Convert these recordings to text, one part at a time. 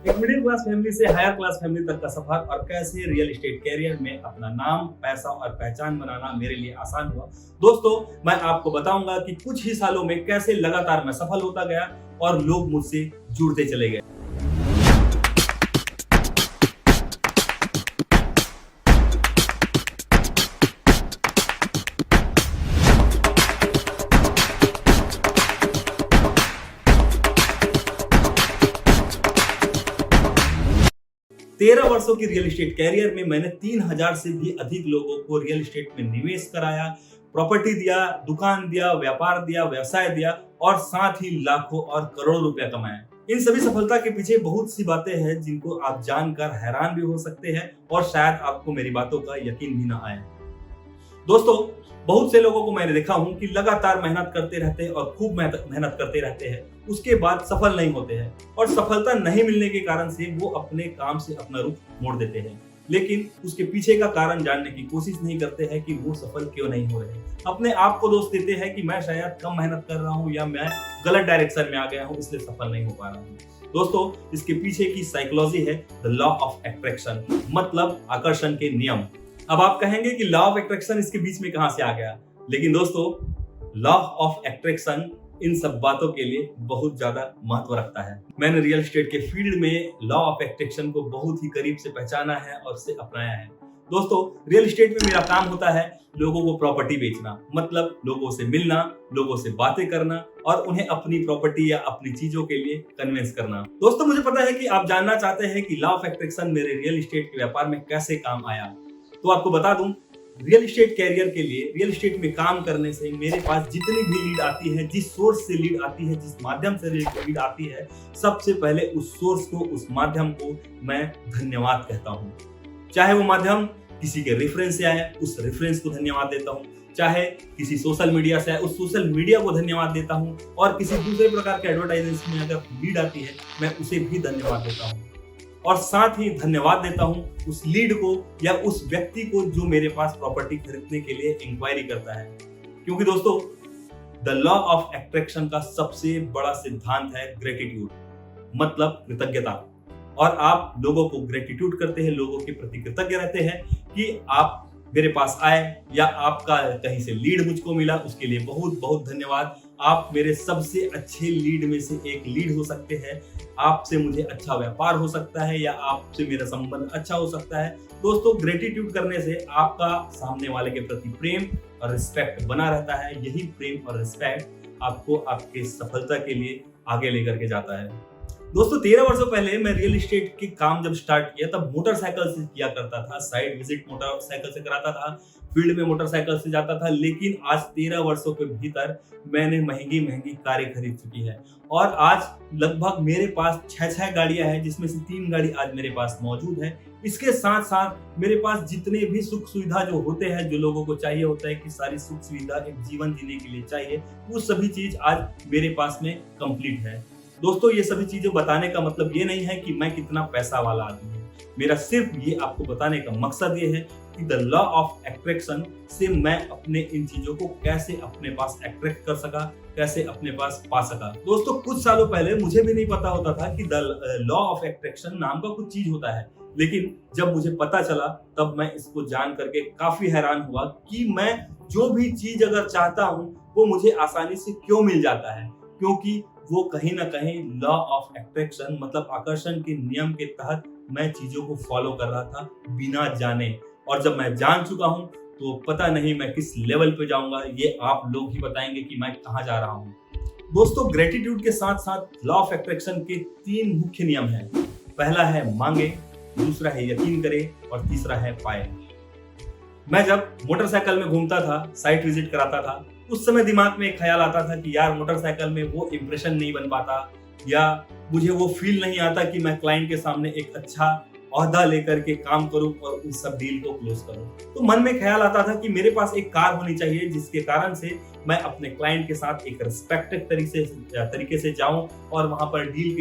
एक middle class family से higher class family तक का सफर और कैसे रियल एस्टेट कैरियर में अपना नाम, पैसा और पहचान बनाना मेरे लिए आसान हुआ। दोस्तों, मैं आपको बताऊंगा कि कुछ ही सालों में कैसे लगातार मैं सफल होता गया और लोग मुझसे जुड़ते चले गए। 13 वर्षों की रियल एस्टेट कैरियर में मैंने 3000 से भी अधिक लोगों को रियल एस्टेट में निवेश कराया, प्रॉपर्टी दिया, दुकान दिया, व्यापार दिया, व्यवसाय दिया और साथ ही लाखों और करोड़ों रुपया कमाया। इन सभी सफलता के पीछे बहुत सी बातें हैं जिनको आप जानकर हैरान भी हो सकते हैं और शायद आपको मेरी बातों का यकीन भी ना आए। दोस्तों, बहुत से लोगों को मैंने देखा हूं कि लगातार मेहनत करते रहते हैं और खूब मेहनत करते रहते हैं, उसके बाद सफल नहीं होते हैं और सफलता नहीं मिलने के कारण से वो अपने काम से अपना रुख मोड़ देते हैं, लेकिन उसके पीछे का कारण जानने की कोशिश नहीं करते हैं कि वो सफल क्यों नहीं हो रहे। अपने आप को दोष देते हैं कि मैं शायद कम मेहनत कर रहा हूँ या मैं गलत डायरेक्शन में आ गया हूँ, इसलिए सफल नहीं हो पा रहा हूँ। दोस्तों, इसके पीछे की साइकोलॉजी है द लॉ ऑफ अट्रैक्शन, मतलब आकर्षण के नियम। अब आप कहेंगे कि लॉ ऑफ अट्रैक्शन इसके बीच में कहां से आ गया, लेकिन दोस्तों, लॉ ऑफ अट्रैक्शन इन सब बातों के लिए बहुत ज्यादा महत्व रखता है। मैंने रियल एस्टेट के फील्ड में लॉ ऑफ अट्रैक्शन को बहुत ही करीब से पहचाना है और उसे अपनाया है। दोस्तों, रियल एस्टेट में मेरा काम होता है लोगों को प्रॉपर्टी बेचना, मतलब लोगों से मिलना, लोगों से बातें करना और उन्हें अपनी प्रॉपर्टी या अपनी चीजों के लिए कन्विंस करना। दोस्तों, मुझे पता है कि आप जानना चाहते हैं कि लॉ ऑफ अट्रैक्शन मेरे रियल एस्टेट के व्यापार में कैसे काम आया। तो आपको बता दूं, रियल एस्टेट कैरियर के लिए रियल एस्टेट में काम करने से मेरे पास जितनी भी लीड आती है, जिस सोर्स से लीड आती है, जिस माध्यम से लीड आती है, सबसे पहले उस सोर्स को, उस माध्यम को मैं धन्यवाद कहता हूं। चाहे वो माध्यम किसी के रेफरेंस से आया, उस रेफरेंस को धन्यवाद देता हूं, चाहे किसी सोशल मीडिया से आया, उस सोशल मीडिया को धन्यवाद देता हूं और किसी दूसरे प्रकार के एडवर्टाइजमेंट में अगर लीड आती है, मैं उसे भी धन्यवाद देता हूं और साथ ही धन्यवाद देता हूं उस लीड को या उस व्यक्ति को जो मेरे पास प्रॉपर्टी खरीदने के लिए इंक्वायरी करता है। क्योंकि दोस्तों, द लॉ ऑफ अट्रैक्शन का सबसे बड़ा सिद्धांत है ग्रेटिट्यूड, मतलब कृतज्ञता। और आप लोगों को ग्रेटिट्यूड करते हैं, लोगों के प्रति कृतज्ञ रहते हैं कि आप मेरे पास आए या आपका कहीं से लीड मुझको मिला, उसके लिए बहुत बहुत धन्यवाद। आप मेरे सबसे अच्छे लीड में से एक लीड हो सकते हैं, आपसे मुझे अच्छा व्यापार हो सकता है या आपसे मेरा संबंध अच्छा हो सकता है। दोस्तों, ग्रेटिट्यूड करने से आपका सामने वाले के प्रति प्रेम और रिस्पेक्ट बना रहता है। यही प्रेम और रिस्पेक्ट आपको आपके सफलता के लिए आगे लेकर के जाता है। दोस्तों, 13 वर्षों पहले मैं रियल एस्टेट के काम जब स्टार्ट किया तब मोटरसाइकिल से किया करता था, साइट विजिट मोटरसाइकिल से कराता था, फील्ड में मोटरसाइकिल से जाता था। लेकिन आज 13 वर्षों के भीतर मैंने महंगी महंगी कारें खरीद चुकी है और आज लगभग मेरे पास 6 गाड़ियां हैं, जिसमें से 3 गाड़ी आज मेरे पास मौजूद है। इसके साथ साथ मेरे पास जितने भी सुख सुविधा जो होते हैं, जो लोगों को चाहिए होता है कि सारी सुख सुविधा एक जीवन जीने के लिए चाहिए, वो सभी चीज आज मेरे पास में कंप्लीट है। दोस्तों, ये सभी चीजें बताने का मतलब ये नहीं है कि मैं कितना पैसा वाला आदमी हूँ। मेरा सिर्फ ये आपको बताने का मकसद ये है कि द लॉ ऑफ अट्रैक्शन से मैं अपने इन चीजों को कैसे अपने पास अट्रैक्ट कर सका, कैसे अपने पास पा सका। दोस्तों, कुछ सालों पहले मुझे भी नहीं पता होता था कि द लॉ ऑफ अट्रैक्शन नाम का कुछ चीज होता है, लेकिन जब मुझे पता चला तब मैं इसको जान करके काफी हैरान हुआ कि मैं जो भी चीज अगर चाहता हूँ वो मुझे आसानी से क्यों मिल जाता है, क्योंकि वो कहीं ना कहीं लॉ ऑफ अट्रैक्शन, मतलब आकर्षण के नियम के तहत मैं चीजों को फॉलो कर रहा था बिना जाने। और जब मैं जान चुका हूं तो पता नहीं मैं किस लेवल पे जाऊंगा, ये आप लोग ही बताएंगे कि मैं कहां जा रहा हूं। दोस्तों, ग्रेटिट्यूड के साथ साथ लॉ ऑफ अट्रैक्शन के 3 मुख्य नियम हैं। पहला है मांगे, दूसरा है यकीन करे और तीसरा है पाए। मैं जब मोटरसाइकिल में घूमता था, साइट विजिट कराता था, उस समय दिमाग में एक ख्याल आता था कि यार मोटरसाइकिल में वो इंप्रेशन नहीं बन पाता या मुझे वो फील नहीं आता कि मैं क्लाइंट के सामने एक अच्छा ओहदा लेकर के काम करूं और उस सब डील को क्लोज करूं। तो मन में ख्याल आता था कि मेरे पास एक कार होनी चाहिए जिसके कारण से मैं अपने क्लाइंट के साथ एक रिस्पेक्टेड तरीके से जाऊं और वहां पर डील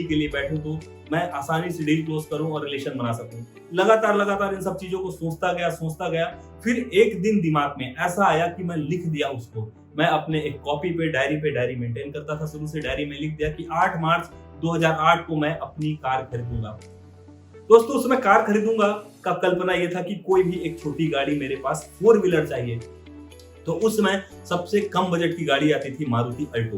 के लिए बैठूं तो मैं आसानी से डील क्लोज करूं और रिलेशन बना सकूं। लगातार इन सब चीजों को सोचता गया। फिर एक दिन दिमाग में ऐसा आया कि मैं लिख दिया उसको। मैं अपने एक कॉपी पे डायरी मेंटेन करता था, शुरू से डायरी में लिख दिया कि 8 मार्च 2008 को मैं अपनी कार खरीदूंगा। दोस्तों उस समय कार खरीदूंगा का कल्पना ये था कि कोई भी एक छोटी गाड़ी मेरे पास 4 व्हीलर चाहिए। तो उस समय सबसे कम बजट की गाड़ी आती थी मारुति अल्टो।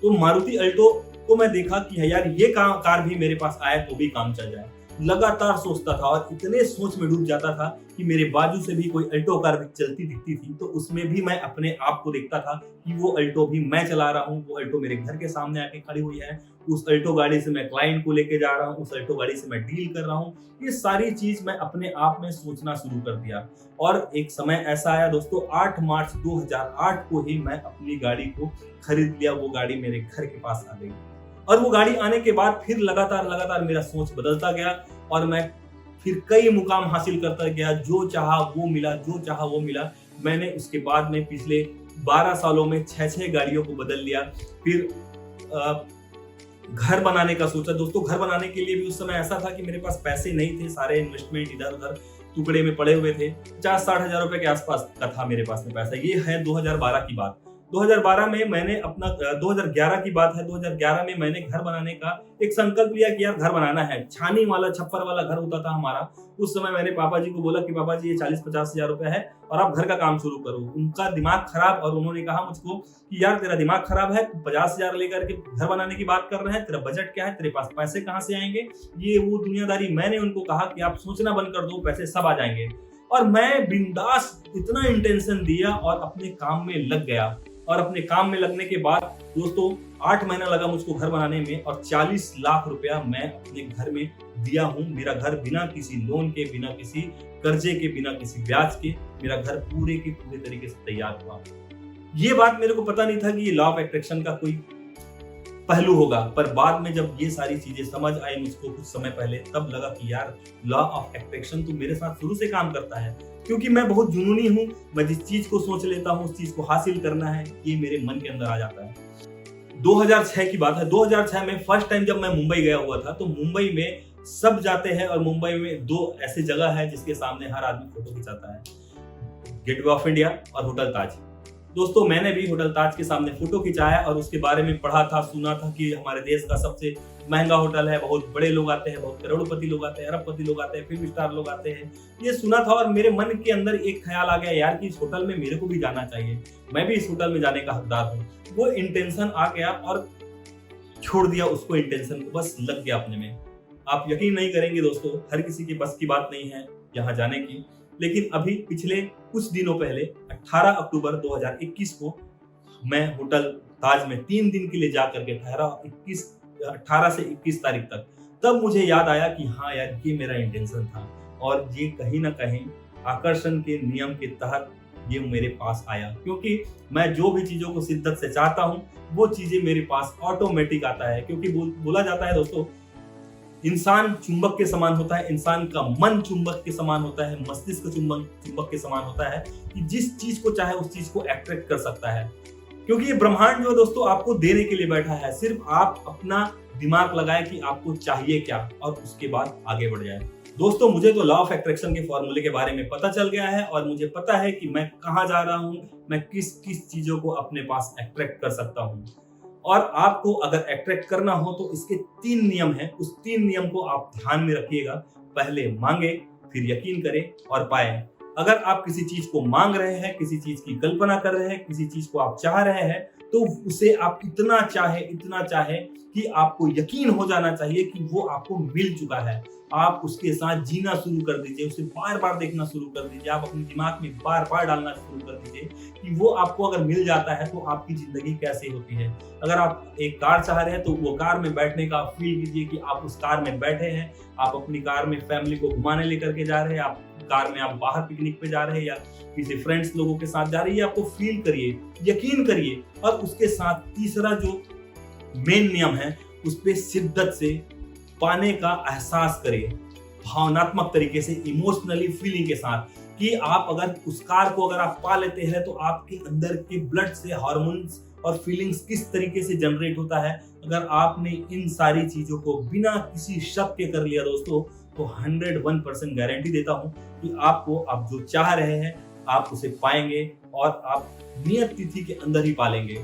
तो मारुति अल्टो को मैं देखा कि यार ये कार भी मेरे पास आए तो भी काम चल जाए। लगातार सोचता था और इतने सोच में डूब जाता था कि मेरे बाजू से भी कोई अल्टो कार चलती दिखती थी तो उसमें भी मैं अपने आप को देखता था कि वो अल्टो भी मैं चला रहा हूँ, वो अल्टो मेरे घर के सामने आके खड़ी हुई है, उस अल्टो गाड़ी से मैं क्लाइंट को लेके जा रहा हूँ, उस अल्टो गाड़ी से मैं डील कर रहा हूँ। ये सारी चीज मैं अपने आप में सोचना शुरू कर दिया और एक समय ऐसा आया दोस्तों 8 मार्च 2008 को ही मैं अपनी गाड़ी को खरीद लिया। वो गाड़ी मेरे घर के पास आ गई और वो गाड़ी आने के बाद फिर लगातार मेरा सोच बदलता गया और मैं फिर कई मुकाम हासिल करता गया। जो चाहा वो मिला। मैंने उसके बाद में पिछले 12 सालों में 6 गाड़ियों को बदल लिया। फिर घर बनाने का सोचा दोस्तों। घर बनाने के लिए भी उस समय ऐसा था कि मेरे पास पैसे नहीं थे, सारे इन्वेस्टमेंट इधर उधर टुकड़े में पड़े हुए थे। 50-60 हजार रुपए के आसपास का था मेरे पास में पैसा। ये है 2012 की बात। 2012 में मैंने अपना 2011 की बात है, 2011 में मैंने घर बनाने का एक संकल्प लिया कि यार घर बनाना है। छानी वाला छप्पर वाला घर होता था हमारा। उस समय मैंने पापा जी को बोला कि पापा जी ये 40-50 हजार रुपए है और आप घर का काम शुरू करो। उनका दिमाग खराब और उन्होंने कहा मुझको कि यार तेरा दिमाग खराब है, 50 हजार लेकर के घर बनाने की बात कर रहे हैं, तेरा बजट क्या है, तेरे पास पैसे कहाँ से आएंगे, ये वो दुनियादारी। मैंने उनको कहा कि आप सोचना बंद कर दो, पैसे सब आ जाएंगे। और मैं बिंदास इतना इंटेंशन दिया और अपने काम में लग गया। और अपने काम में लगने के बाद दोस्तों 8 महीना लगा मुझको घर बनाने में और 40 लाख रुपया मैं अपने घर में दिया हूँ। मेरा घर बिना किसी लोन के, बिना किसी कर्जे के, बिना किसी ब्याज के, मेरा घर पूरे के पूरे तरीके से तैयार हुआ। ये बात मेरे को पता नहीं था कि ये लॉ ऑफ अट्रैक्शन का कोई पहलू होगा, पर बाद में जब ये सारी चीजें समझ आई मुझको कुछ समय पहले, तब लगा कि यार लॉ ऑफ अट्रैक्शन तो मेरे साथ शुरू से काम करता है। क्योंकि मैं बहुत जुनूनी हूँ, मैं जिस चीज को सोच लेता हूँ उस चीज को हासिल करना है, ये मेरे मन के अंदर आ जाता है। 2006 की बात है। 2006 में फर्स्ट टाइम जब मैं मुंबई गया हुआ था तो मुंबई में सब जाते हैं और मुंबई में 2 ऐसे जगह है जिसके सामने हर आदमी फोटो खिंचाता है, गेटवे ऑफ इंडिया और होटल ताज। दोस्तों मैंने भी होटल ताज के सामने फोटो खिंचाया और उसके बारे में पढ़ा था, सुना था कि हमारे देश का सबसे महंगा होटल है, बहुत बड़े लोग आते हैं, बहुत करोड़पति लोग आते हैं, अरबपति लोग आते हैं, फिल्म स्टार लोग आते हैं। ये सुना था और मेरे मन के अंदर एक ख्याल आ गया यार कि इस होटल में मेरे को भी जाना चाहिए, मैं भी इस होटल में जाने का हकदार हूँ। वो इंटेंशन आ गया और छोड़ दिया उसको, इंटेंशन को बस लग गया अपने में। आप यकीन नहीं करेंगे दोस्तों, हर किसी के बस की बात नहीं है यहाँ जाने की। लेकिन अभी पिछले कुछ दिनों पहले 18 अक्टूबर 2021 को मैं होटल ताज में 3 दिन के लिए जा करके ठहरा, 18 से 21 तारीख तक। तब मुझे याद आया कि हाँ यार ये मेरा इंटेंशन था और ये कहीं ना कहीं आकर्षण के नियम के तहत ये मेरे पास आया। क्योंकि मैं जो भी चीजों को शिद्दत से चाहता हूँ वो चीजें मेरे पास ऑटोमेटिक आता है। क्योंकि बोला जाता है दोस्तों, इंसान चुंबक के समान होता है, इंसान का मन चुंबक के समान होता है, मस्तिष्क चुंबक के समान होता है कि जिस चीज को चाहे उस चीज को अट्रैक्ट कर सकता है। क्योंकि ये ब्रह्मांड जो है दोस्तों आपको देने के लिए बैठा है, सिर्फ आप अपना दिमाग लगाए कि आपको चाहिए क्या और उसके बाद आगे बढ़ जाए। दोस्तों मुझे तो लॉ ऑफ अट्रैक्शन के फॉर्मूले के बारे में पता चल गया है और मुझे पता है कि मैं कहाँ जा रहा हूँ, मैं किस किस चीजों को अपने पास अट्रैक्ट कर सकता हूँ। और आपको अगर अट्रैक्ट करना हो तो इसके 3 नियम हैं, उस 3 नियम को आप ध्यान में रखिएगा। पहले मांगे, फिर यकीन करें और पाए। अगर आप किसी चीज को मांग रहे हैं, किसी चीज की कल्पना कर रहे हैं, किसी चीज को आप चाह रहे हैं, तो उसे आप इतना चाहे कि आपको यकीन हो जाना चाहिए कि वो आपको मिल चुका है। आप उसके साथ जीना शुरू कर दीजिए, उसे बार बार देखना शुरू कर दीजिए, आप अपने दिमाग में बार बार डालना शुरू कर दीजिए कि वो आपको अगर मिल जाता है तो आपकी जिंदगी कैसे होती है। अगर आप एक कार चाह रहे हैं तो वो कार में बैठने का फील कीजिए कि आप उस कार में बैठे हैं, आप अपनी कार में फैमिली को घुमाने लेकर के जा रहे हैं, आप कार में आप बाहर पिकनिक पे जा रहे हैं या किसी फ्रेंड्स लोगों के साथ जा रहे हैं, आपको फील करिए, यकीन करिए। और उसके साथ तीसरा जो मेन नियम है उस पे शिद्दत से पाने का एहसास करिए, भावनात्मक तरीके से, इमोशनली फीलिंग के साथ कि आप अगर उस कार को अगर आप पा लेते हैं तो आपके अंदर के ब्लड से हार्मोन्स और फीलिंग्स किस तरीके से जनरेट होता है। अगर आपने इन सारी चीजों को बिना किसी शक के कर लिया दोस्तों तो 101% गारंटी देता हूं कि आपको आप जो चाह रहे हैं आप उसे पाएंगे और आप नियत तिथि के अंदर ही पालेंगे।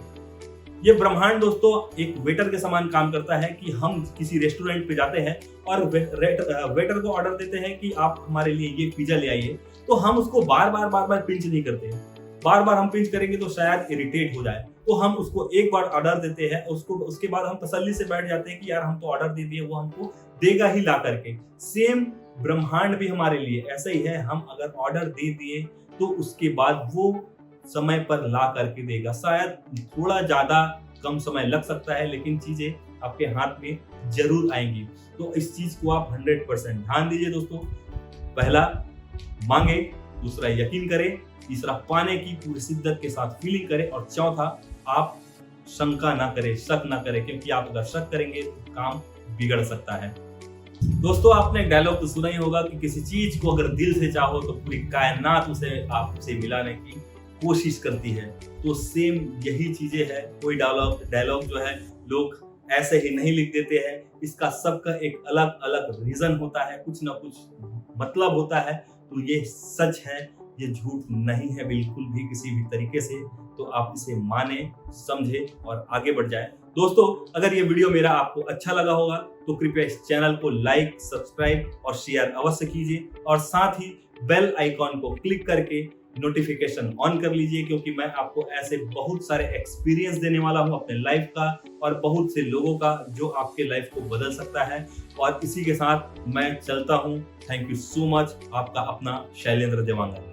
ये ब्रह्मांड दोस्तों एक वेटर के समान काम करता है कि हम किसी रेस्टोरेंट पे जाते हैं और वेटर को ऑर्डर देते हैं कि आप हमारे लिए ये पिज्जा ले आइए, तो हम उसको बार बार पिंच नहीं करते हैं। बार बार हम पिंच करेंगे तो शायद इरिटेट हो जाए, तो हम उसको एक बार ऑर्डर देते हैं, उसके बाद हम तसल्ली से बैठ जाते हैं कि यार हम तो ऑर्डर दे दिए, वो हमको देगा ही ला करके। सेम ब्रह्मांड भी हमारे लिए ऐसा ही है, हम अगर ऑर्डर दे दिए तो उसके बाद वो समय पर ला करके देगा। शायद थोड़ा ज्यादा कम समय लग सकता है, लेकिन चीजें आपके हाथ में जरूर आएंगी। तो इस चीज को आप 100% ध्यान दीजिए दोस्तों। पहला, मांगे, दूसरा यकीन करें, तीसरा पाने की पूरी शिद्दत के साथ फीलिंग करें, और चौथा आप शंका ना करें, शक ना करें, क्योंकि आप अगर शक करेंगे तो काम बिगड़ सकता है। दोस्तों आपने एक डायलॉग तो सुना ही होगा कि किसी चीज को अगर दिल से चाहो तो पूरी कायनात उसे आपसे मिलाने की कोशिश करती है। तो सेम यही चीजें है। कोई डायलॉग जो है लोग ऐसे ही नहीं लिख देते हैं, इसका सबका एक अलग अलग रीजन होता है, कुछ ना कुछ मतलब होता है। तो ये सच है, ये झूठ नहीं है बिल्कुल भी किसी भी तरीके से। तो आप इसे माने, समझे और आगे बढ़ जाए। दोस्तों अगर ये वीडियो मेरा आपको अच्छा लगा होगा तो कृपया इस चैनल को लाइक, सब्सक्राइब और शेयर अवश्य कीजिए, और साथ ही बेल आइकॉन को क्लिक करके नोटिफिकेशन ऑन कर लीजिए, क्योंकि मैं आपको ऐसे बहुत सारे एक्सपीरियंस देने वाला हूं अपने लाइफ का और बहुत से लोगों का, जो आपके लाइफ को बदल सकता है। और इसी के साथ मैं चलता हूं। Thank you so much. आपका अपना शैलेंद्र देवांगन।